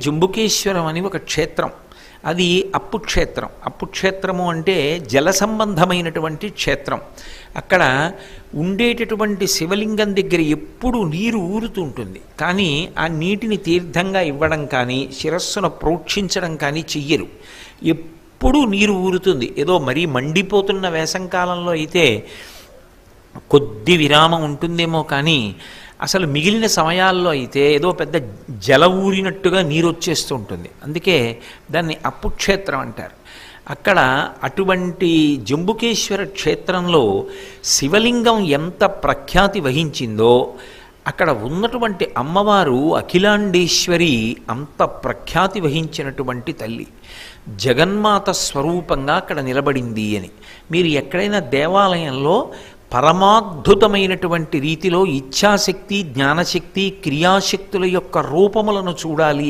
జంబుకేశ్వరం అని ఒక క్షేత్రం. అది అప్పు క్షేత్రం. అప్పు క్షేత్రము అంటే జల సంబంధమైనటువంటి క్షేత్రం. అక్కడ ఉండేటటువంటి శివలింగం దగ్గర ఎప్పుడు నీరు ఊరుతూ ఉంటుంది. కానీ ఆ నీటిని తీర్థంగా ఇవ్వడం కానీ శిరస్సును ప్రోక్షించడం కానీ చెయ్యరు. ఎప్పుడూ నీరు ఊరుతుంది. ఏదో మరీ మండిపోతున్న వేసంకాలంలో అయితే కొద్ది విరామం ఉంటుందేమో, కానీ అసలు మిగిలిన సమయాల్లో అయితే ఏదో పెద్ద జల ఊరినట్టుగా నీరు వచ్చేస్తూ ఉంటుంది. అందుకే దాన్ని అప్పు క్షేత్రం అంటారు. అక్కడ అటువంటి జంబుకేశ్వర క్షేత్రంలో శివలింగం ఎంత ప్రఖ్యాతి వహించిందో అక్కడ ఉన్నటువంటి అమ్మవారు అఖిలాండేశ్వరి అంత ప్రఖ్యాతి వహించినటువంటి తల్లి. జగన్మాత స్వరూపంగా అక్కడ నిలబడింది అని. మీరు ఎక్కడైనా దేవాలయంలో పరమాద్భుతమైనటువంటి రీతిలో ఇచ్ఛాశక్తి, జ్ఞానశక్తి, క్రియాశక్తుల యొక్క రూపములను చూడాలి